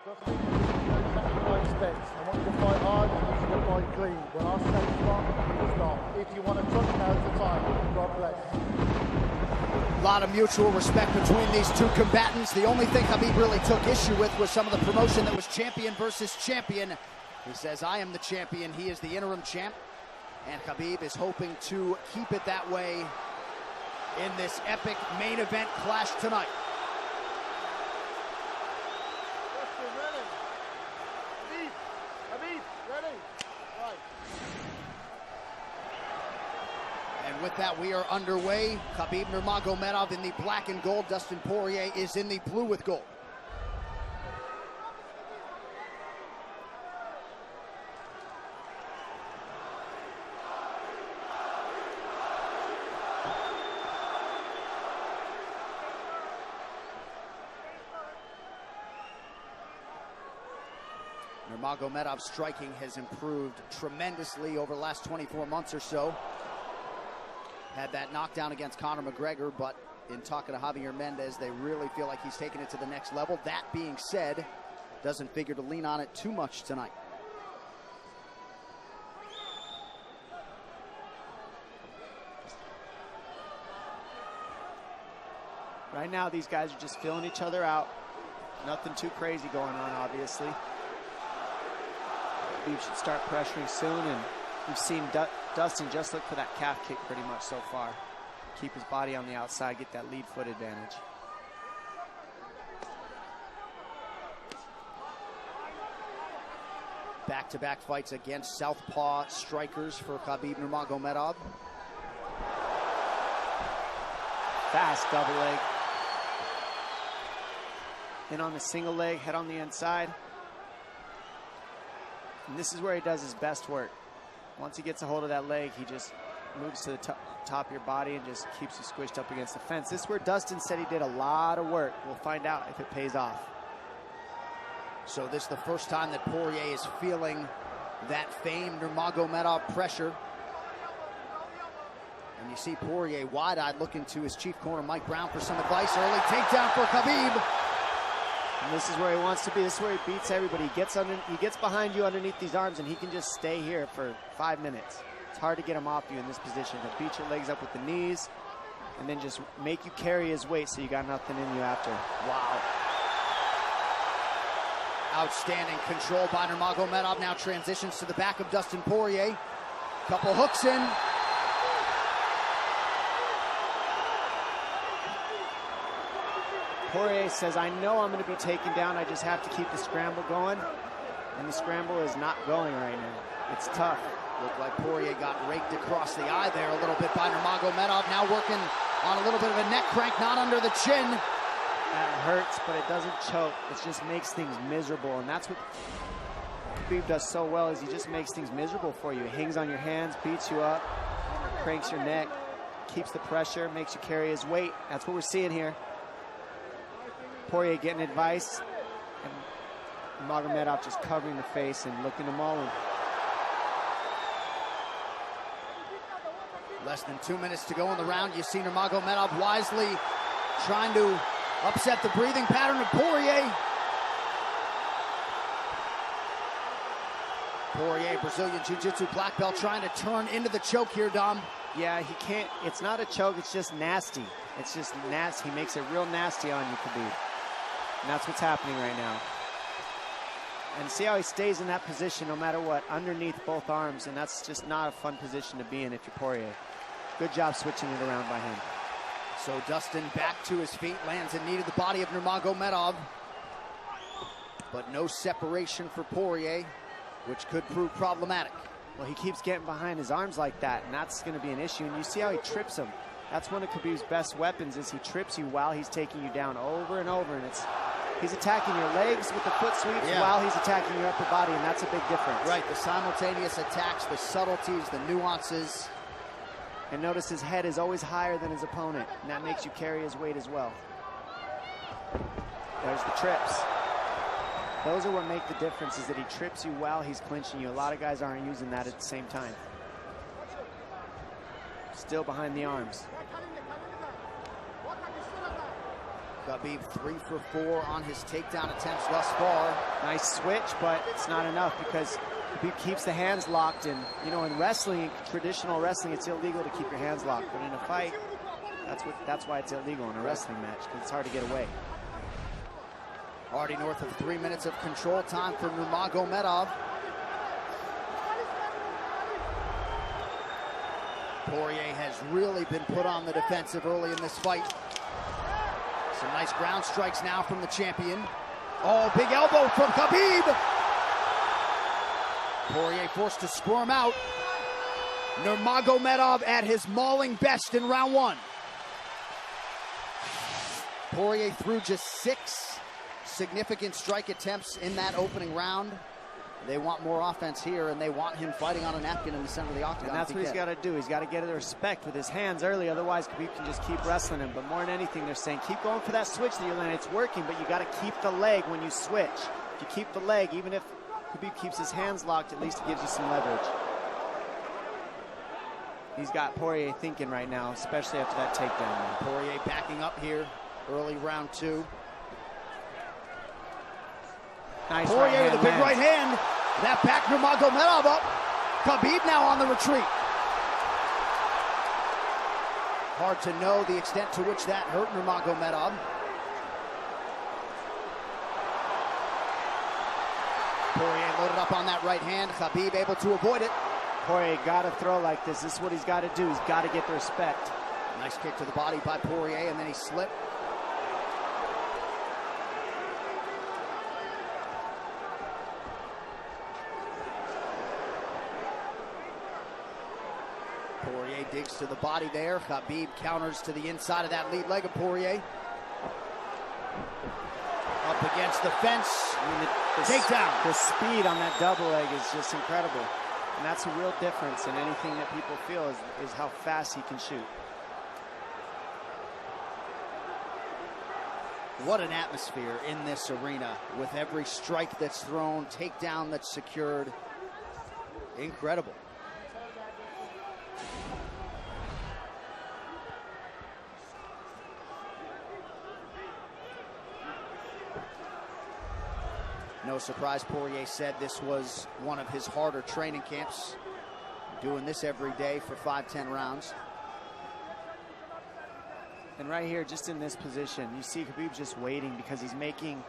Dustin, sacrifice steps. I want you to fight hard, I want you to fight clean. When I say stop, you stop. If you want to touch, now's the time. God bless. A lot of mutual respect between these two combatants. The only thing Khabib really took issue with was some of the promotion that was champion versus champion. He says, I am the champion, he is the interim champ. And Khabib is hoping to keep it that way in this epic main event clash tonight. And with that, we are underway. Khabib Nurmagomedov in the black and gold. Dustin Poirier is in the blue with gold. Nurmagomedov's striking has improved tremendously over the last 24 months or so. Had that knockdown against Conor McGregor, but in talking to Javier Mendez, they really feel like he's taken it to the next level. That being said, doesn't figure to lean on it too much tonight. Right now, these guys are just filling each other out. Nothing too crazy going on, obviously. Khabib should start pressuring soon, and we've seen Dustin just look for that calf kick pretty much so far. Keep his body on the outside, get that lead foot advantage. Back-to-back fights against southpaw strikers for Khabib Nurmagomedov. Fast double leg. In on the single leg, head on the inside. And this is where he does his best work. Once he gets a hold of that leg, he just moves to the top of your body and just keeps you squished up against the fence. This is where Dustin said he did a lot of work. We'll find out if it pays off. So this is the first time that Poirier is feeling that famed Nurmagomedov pressure. And you see Poirier wide-eyed looking to his chief corner, Mike Brown, for some advice. Early takedown for Khabib. And this is where he wants to be. This is where he beats everybody. He gets behind you underneath these arms, and he can just stay here for 5 minutes. It's hard to get him off you in this position. He'll beat your legs up with the knees, and then just make you carry his weight so you got nothing in you after. Wow. Outstanding control by Nurmagomedov. Now transitions to the back of Dustin Poirier. Couple hooks in. Poirier says, I know I'm going to be taken down. I just have to keep the scramble going. And the scramble is not going right now. It's tough. Looked like Poirier got raked across the eye there a little bit by Nurmagomedov. Now working on a little bit of a neck crank, not under the chin. That hurts, but it doesn't choke. It just makes things miserable. And that's what Khabib does so well, is he just makes things miserable for you. He hangs on your hands, beats you up, cranks your neck, keeps the pressure, makes you carry his weight. That's what we're seeing here. Poirier getting advice, and Nurmagomedov just covering the face and looking them all in. Less than 2 minutes to go in the round. You see Nurmagomedov wisely trying to upset the breathing pattern of Poirier. Poirier, Brazilian Jiu-Jitsu black belt, trying to turn into the choke here, Dom. Yeah, he can't. It's not a choke, it's just nasty. It's just nasty. He makes it real nasty on you, Khabib. And that's what's happening right now. And see how he stays in that position no matter what, underneath both arms, and that's just not a fun position to be in if you're Poirier. Good job switching it around by him. So Dustin back to his feet, lands in knee to the body of Nurmagomedov. But no separation for Poirier, which could prove problematic. Well, he keeps getting behind his arms like that, and that's going to be an issue. And you see how he trips him. That's one of Khabib's best weapons, is he trips you while he's taking you down over and over. And he's attacking your legs with the foot sweeps while he's attacking your upper body, and that's a big difference. Right, the simultaneous attacks, the subtleties, the nuances. And notice his head is always higher than his opponent, and that makes you carry his weight as well. There's the trips. Those are what make the difference, is that he trips you while he's clinching you. A lot of guys aren't using that at the same time. Still behind the arms. Khabib 3 for 4 on his takedown attempts thus far. Nice switch, but it's not enough because Khabib keeps the hands locked. And you know, in wrestling, traditional wrestling, it's illegal to keep your hands locked. But in a fight, that's why it's illegal in a wrestling match, because it's hard to get away. Already north of 3 minutes of control time for Nurmagomedov. Poirier has really been put on the defensive early in this fight. Some nice ground strikes now from the champion. Oh, big elbow from Khabib. Poirier forced to squirm out. Nurmagomedov at his mauling best in round 1. Poirier threw just 6 significant strike attempts in that opening round. They want more offense here, and they want him fighting on a napkin in the center of the octagon. And that's what he's got to do. He's got to get the respect with his hands early. Otherwise, Khabib can just keep wrestling him. But more than anything, they're saying keep going for that switch that you're landing. It's working, but you got to keep the leg when you switch. If you keep the leg, even if Khabib keeps his hands locked, at least it gives you some leverage. He's got Poirier thinking right now, especially after that takedown. Poirier backing up here, early round 2. Nice Poirier with a big right hand. That backed Nurmagomedov up. Khabib now on the retreat. Hard to know the extent to which that hurt Nurmagomedov. Poirier loaded up on that right hand. Khabib able to avoid it. Poirier got to throw like this. This is what he's got to do. He's got to get the respect. Nice kick to the body by Poirier, and then he slipped. Poirier digs to the body there. Khabib counters to the inside of that lead leg of Poirier. Up against the fence. I mean, takedown. The speed on that double leg is just incredible. And that's a real difference in anything that people feel is how fast he can shoot. What an atmosphere in this arena with every strike that's thrown, takedown that's secured. Incredible. No surprise, Poirier said this was one of his harder training camps. Doing this every day for 5-10 rounds. And right here, just in this position, you see Khabib just waiting because he's making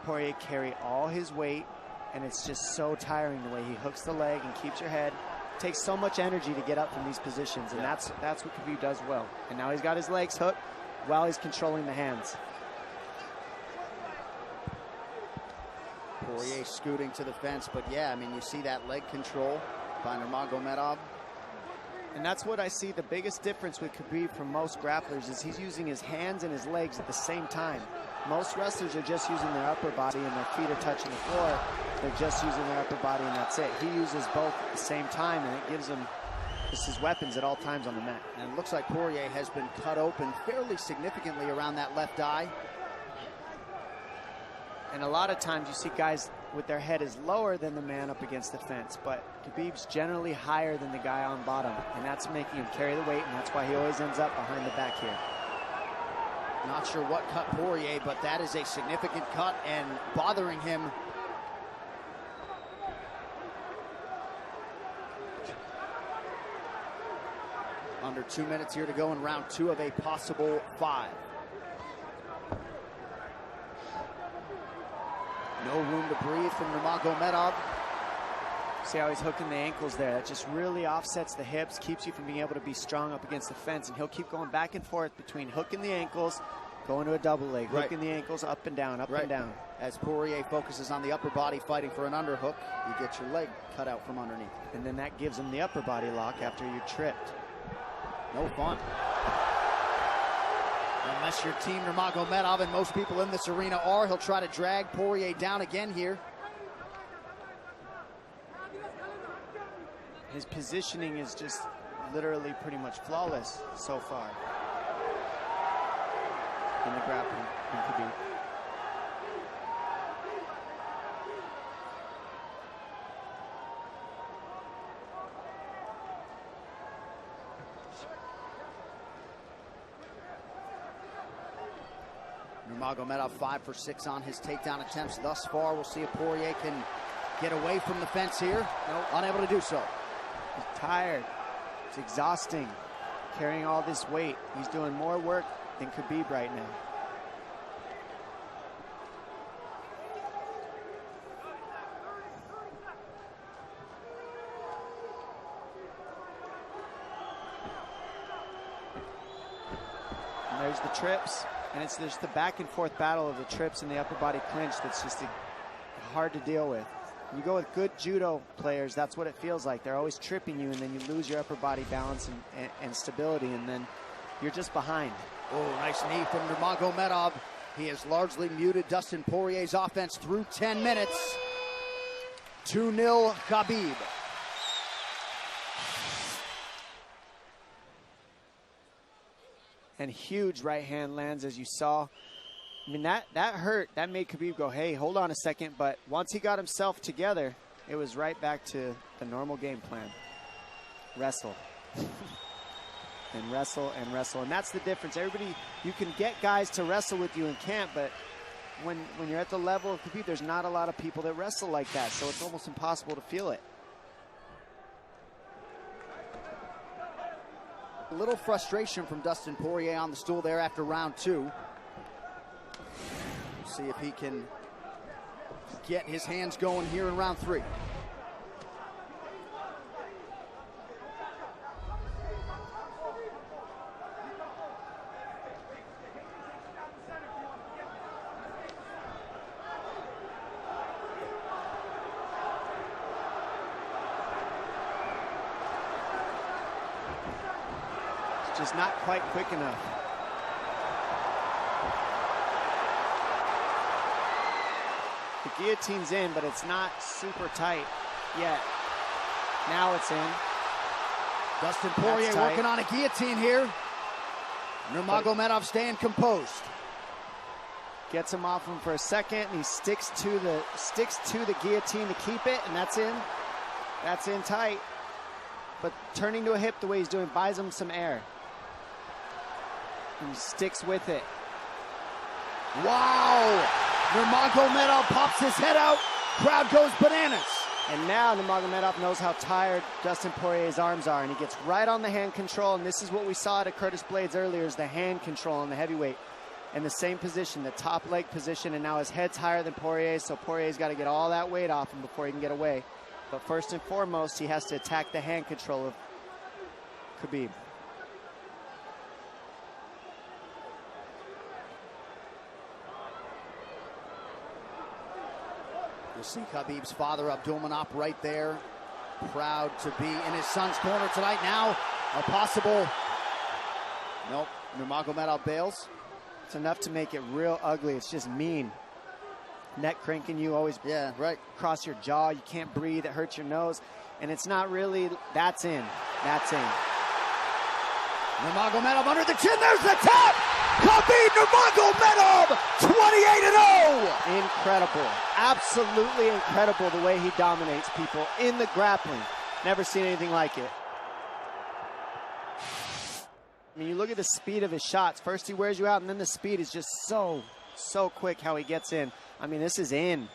Poirier carry all his weight, and it's just so tiring the way he hooks the leg and keeps your head. It takes so much energy to get up from these positions, and that's what Khabib does well. And now he's got his legs hooked while he's controlling the hands. Poirier scooting to the fence, but yeah, I mean, you see that leg control by Nurmagomedov. And that's what I see the biggest difference with Khabib from most grapplers is he's using his hands and his legs at the same time. Most wrestlers are just using their upper body and their feet are touching the floor. They're just using their upper body and that's it. He uses both at the same time, and it gives him just his weapons at all times on the mat. And it looks like Poirier has been cut open fairly significantly around that left eye. And a lot of times you see guys with their head is lower than the man up against the fence, but Khabib's generally higher than the guy on bottom, and that's making him carry the weight, and that's why he always ends up behind the back here. Not sure what cut Poirier, but that is a significant cut and bothering him. Under 2 minutes here to go in round 2 of a possible 5. No room to breathe from Nurmagomedov. See how he's hooking the ankles there. That just really offsets the hips, keeps you from being able to be strong up against the fence, and he'll keep going back and forth between hooking the ankles, going to a double leg, hooking the ankles up and down, up and down. As Poirier focuses on the upper body fighting for an underhook, you get your leg cut out from underneath. And then that gives him the upper body lock after you're tripped. No fun. Unless you're Team Nurmagomedov, and most people in this arena are, he'll try to drag Poirier down again here. His positioning is just literally pretty much flawless so far in the grappling in Khabib. Nurmagomedov 5 for 6 on his takedown attempts thus far. We'll see if Poirier can get away from the fence here. Nope. Unable to do so. He's tired. It's exhausting carrying all this weight. He's doing more work than Khabib right now. And there's the trips, and it's just the back and forth battle of the trips and the upper body clinch that's just hard to deal with. When you go with good judo players, that's what it feels like. They're always tripping you, and then you lose your upper body balance and stability, and then you're just behind. Oh, nice knee from Nurmagomedov. He has largely muted Dustin Poirier's offense through 10 minutes. 2-0 Khabib. And huge right hand lands, as you saw. I mean, that hurt. That made Khabib go, hey, hold on a second. But once he got himself together, it was right back to the normal game plan. Wrestle. And wrestle and wrestle. And that's the difference. Everybody, you can get guys to wrestle with you in camp, but when you're at the level of Khabib, there's not a lot of people that wrestle like that. So it's almost impossible to feel it. A little frustration from Dustin Poirier on the stool there after round 2. See if he can get his hands going here in round 3. It's just not quite quick enough. The guillotine's in, but it's not super tight yet. Now it's in. Dustin Poirier working on a guillotine here. Nurmagomedov staying composed. Gets him off him for a second, and he sticks to the guillotine to keep it, and that's in. That's in tight. But turning to a hip the way he's doing buys him some air. And he sticks with it. Wow! Nurmagomedov pops his head out. Crowd goes bananas. And now Nurmagomedov knows how tired Dustin Poirier's arms are, and he gets right on the hand control, and this is what we saw at Curtis Blades earlier, is the hand control on the heavyweight. In the same position, the top leg position, and now his head's higher than Poirier's, so Poirier's got to get all that weight off him before he can get away. But first and foremost, he has to attack the hand control of Khabib. You'll see Khabib's father, Abdulmanap, right there. Proud to be in his son's corner tonight. Now, a possible... Nope, Nurmagomedov bails. It's enough to make it real ugly. It's just mean. Neck cranking you, always cross your jaw. You can't breathe. It hurts your nose. And it's not really... That's in. That's in. Nurmagomedov under the chin. There's the tap! Khabib Nurmagomedov, 28-0! Incredible. Absolutely incredible the way he dominates people in the grappling. Never seen anything like it. I mean, you look at the speed of his shots. First he wears you out, and then the speed is just so quick how he gets in. I mean, this is in.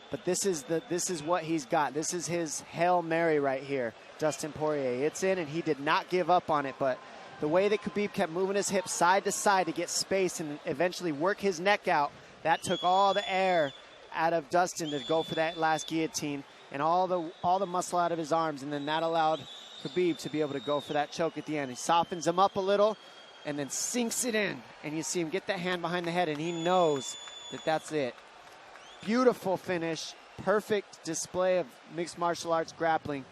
But this is what he's got. This is his Hail Mary right here, Dustin Poirier. It's in, and he did not give up on it, but the way that Khabib kept moving his hips side to side to get space and eventually work his neck out, that took all the air out of Dustin to go for that last guillotine and all the muscle out of his arms, and then that allowed Khabib to be able to go for that choke at the end. He softens him up a little and then sinks it in, and you see him get that hand behind the head, and he knows that that's it. Beautiful finish, perfect display of mixed martial arts grappling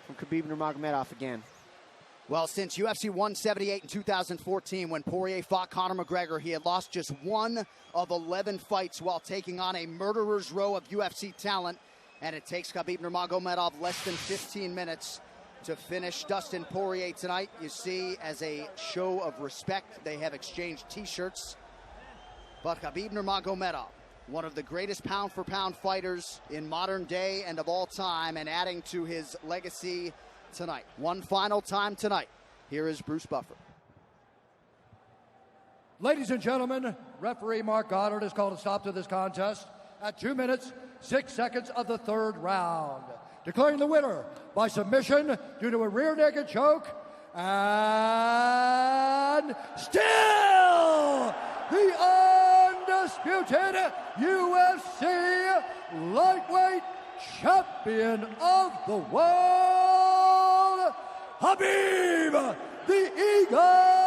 from Khabib Nurmagomedov again. Well, since UFC 178 in 2014, when Poirier fought Conor McGregor, he had lost just 1 of 11 fights while taking on a murderer's row of UFC talent. And it takes Khabib Nurmagomedov less than 15 minutes to finish Dustin Poirier tonight. You see, as a show of respect, they have exchanged T-shirts. But Khabib Nurmagomedov, one of the greatest pound-for-pound fighters in modern day and of all time, and adding to his legacy tonight. One final time tonight. Here is Bruce Buffer. Ladies and gentlemen, referee Mark Goddard has called a stop to this contest at 2 minutes, 6 seconds of the third round, declaring the winner by submission due to a rear naked choke, and still the undisputed UFC lightweight champion of the world, Khabib the Eagle